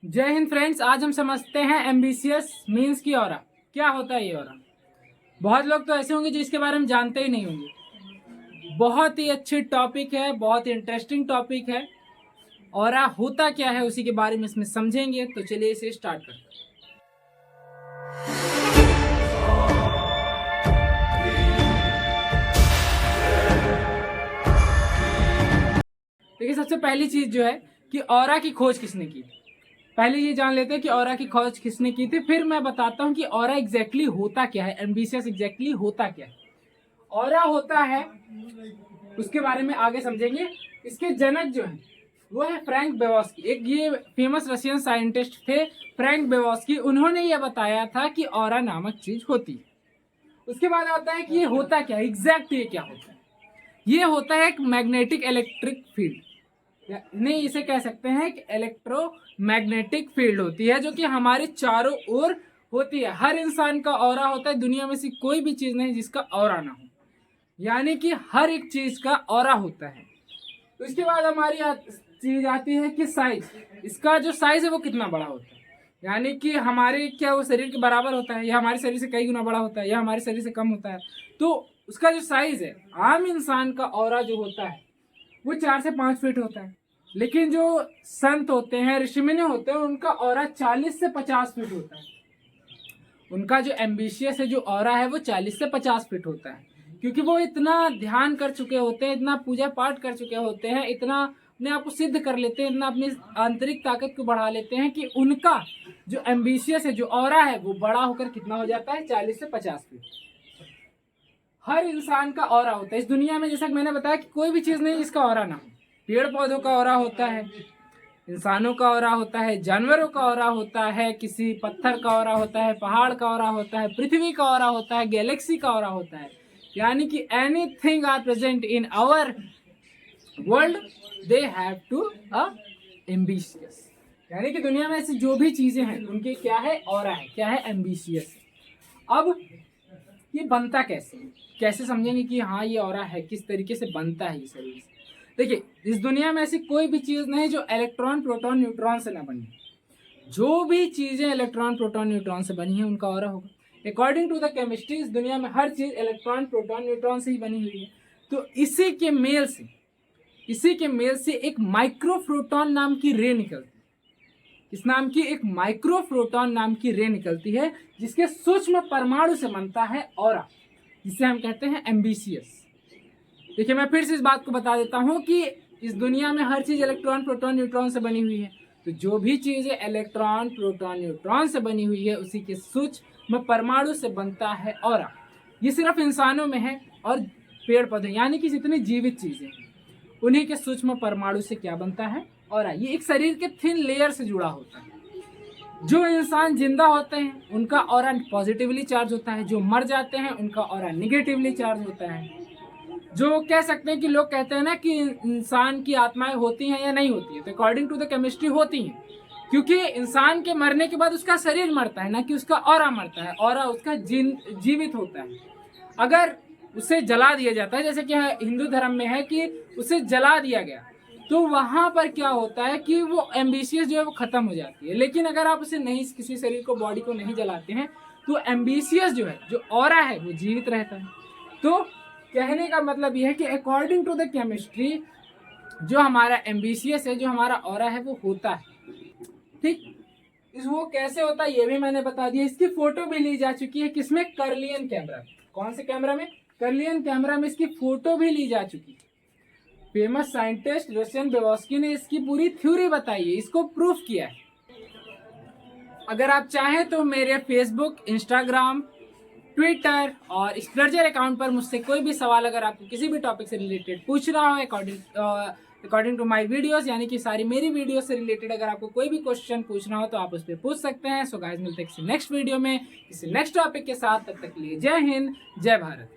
जय हिंद फ्रेंड्स। आज हम समझते हैं एम्बिशियस मीन्स की ऑरा क्या होता है। ये ऑरा बहुत लोग तो ऐसे होंगे जो इसके बारे में जानते ही नहीं होंगे। बहुत ही अच्छी टॉपिक है, बहुत ही इंटरेस्टिंग टॉपिक है। ऑरा होता क्या है उसी के बारे में इसमें समझेंगे। तो चलिए इसे स्टार्ट करते हैं। देखिए, सबसे पहली चीज जो है कि ऑरा की खोज किसने की। पहले ये जान लेते हैं कि ऑरा की खोज किसने की थी, फिर मैं बताता हूँ कि ऑरा एग्जैक्टली होता क्या है, एम्बिशियस एग्जैक्टली होता क्या है। ऑरा होता है उसके बारे में आगे समझेंगे। इसके जनक जो है वो है फ्रैंक बेवॉस्की। एक ये फेमस रशियन साइंटिस्ट थे फ्रैंक बेवॉस्की। उन्होंने ये बताया था कि ऑरा नामक चीज होती है। उसके बाद आता है कि ये होता क्या है, एग्जैक्ट ये क्या होता है। ये होता है एक मैग्नेटिक इलेक्ट्रिक फील्ड, नहीं इसे कह सकते हैं कि इलेक्ट्रोमैग्नेटिक फील्ड होती है जो कि हमारे चारों ओर होती है। हर इंसान का ऑरा होता है। दुनिया में से कोई भी चीज नहीं जिसका ऑरा ना हो, यानी कि हर एक चीज का ऑरा होता है। उसके बाद हमारी चीज आती है कि साइज। इसका जो साइज है वो कितना बड़ा होता है, यानी कि हमारे क्या वो शरीर के बराबर होता है या हमारे शरीर से कई गुना बड़ा होता है या हमारे शरीर से कम होता है। तो उसका जो साइज है, आम इंसान का ऑरा जो होता है वो 4 से 5 फीट होता है। लेकिन जो संत होते हैं, ऋषिमुनि होते हैं, उनका ऑरा 40 से 50 फीट होता है। उनका जो एम्बिशियस है, जो ऑरा है, वो 40 से 50 फीट होता है। क्योंकि वो इतना ध्यान कर चुके होते हैं, इतना पूजा पाठ कर चुके होते हैं, इतना अपने आप को सिद्ध कर लेते हैं, इतना अपनी आंतरिक ताकत को बढ़ा लेते हैं कि उनका जो एम्बिशियस है, जो ऑरा है, वो बड़ा होकर कितना हो जाता है, 40 से 50 फीट। हर इंसान का ऑरा होता है इस दुनिया में। जैसा कि मैंने बताया कि कोई भी चीज नहीं जिसका ऑरा ना हो। पेड़ पौधों का ऑरा होता है, इंसानों का ऑरा होता है, जानवरों का ऑरा होता है, किसी पत्थर का ऑरा होता है, पहाड़ का ऑरा होता है, पृथ्वी का ऑरा होता है, गैलेक्सी का ऑरा होता है। यानी कि anything are present in our world, they have to a ambitious. यानी कि दुनिया में ऐसी जो भी चीजें हैं उनके क्या है, ऑरा है, क्या है, एम्बिशियस। अब ये बनता कैसे, कैसे समझेंगे कि हाँ ये ऑरा है, किस तरीके से बनता है ये शरीर से। देखिए, इस दुनिया में ऐसी कोई भी चीज नहीं जो इलेक्ट्रॉन प्रोटॉन न्यूट्रॉन से ना बनी। जो भी चीजें इलेक्ट्रॉन प्रोटॉन न्यूट्रॉन से बनी है उनका ऑरा होगा। अकॉर्डिंग टू द केमिस्ट्री, इस दुनिया में हर चीज इलेक्ट्रॉन प्रोटॉन न्यूट्रॉन से ही बनी हुई है। तो इसी के मेल से एक माइक्रोप्रोटॉन नाम की रे निकलती है। इस नाम की एक माइक्रोप्रोटॉन नाम की रे निकलती है, जिसके सूक्ष्म परमाणु से बनता है ऑरा, जिसे हम कहते हैं एम्बिशियस। देखिए, मैं फिर से इस बात को बता देता हूं कि इस दुनिया में हर चीज इलेक्ट्रॉन प्रोटॉन न्यूट्रॉन से बनी हुई है। तो जो भी चीज इलेक्ट्रॉन प्रोटॉन न्यूट्रॉन से बनी हुई है उसी के सूक्ष्म परमाणु से बनता है ऑरा। ये सिर्फ इंसानों में है और पेड़ पौधे, यानी कि जितनी जीवित चीजें हैं उन्हीं के सूक्ष्म परमाणु से क्या बनता है, ऑरा। ये एक शरीर के थिन लेयर से जुड़ा होता है। जो इंसान जिंदा होते हैं उनका ऑरा पॉजिटिवली चार्ज होता है, जो मर जाते हैं उनका ऑरा निगेटिवली चार्ज होता है। जो कह सकते हैं कि लोग कहते हैं ना कि इंसान की आत्माएं होती हैं या नहीं होती है, तो अकॉर्डिंग टू द केमिस्ट्री होती हैं। क्योंकि इंसान के मरने के बाद उसका शरीर मरता है, ना कि उसका ऑरा मरता है। ऑरा उसका जीवित होता है। अगर उसे जला दिया जाता है, जैसे कि हिंदू धर्म में है कि उसे जला दिया गया, तो वहां पर क्या होता है कि वो एम्बिशियस जो है वो खत्म हो जाती है। लेकिन अगर आप उसे नहीं, किसी शरीर को, बॉडी को नहीं जलाते हैं, तो एम्बिशियस जो है, जो ऑरा है, वो जीवित रहता है। तो कहने का मतलब यह है कि अकॉर्डिंग टू द केमिस्ट्री जो हमारा एम्बिशियस है, जो हमारा ऑरा है, वो होता है। ठीक, वो कैसे होता है ये भी मैंने बता दिया। इसकी फोटो भी ली जा चुकी है, किसमें, कर्लियन कैमरा। कौन से कैमरा में, कर्लियन कैमरा में इसकी फोटो भी ली जा चुकी है। फेमस साइंटिस्ट रशियन बेवॉस्की ने इसकी पूरी थ्योरी बताई है, इसको प्रूफ किया है। अगर आप चाहें तो मेरे फेसबुक, इंस्टाग्राम, ट्विटर और स्प्लर्जर अकाउंट पर मुझसे कोई भी सवाल अगर आपको किसी भी टॉपिक से रिलेटेड पूछना हो, अकॉर्डिंग टू माय वीडियोस, यानी कि सारी मेरी वीडियो से रिलेटेड अगर आपको कोई भी क्वेश्चन पूछना हो तो आप उस पर पूछ सकते हैं। सो गाइस, मिलते हैं किसी नेक्स्ट वीडियो में किसी नेक्स्ट टॉपिक के साथ। तब तक के लिए जय हिंद, जय भारत।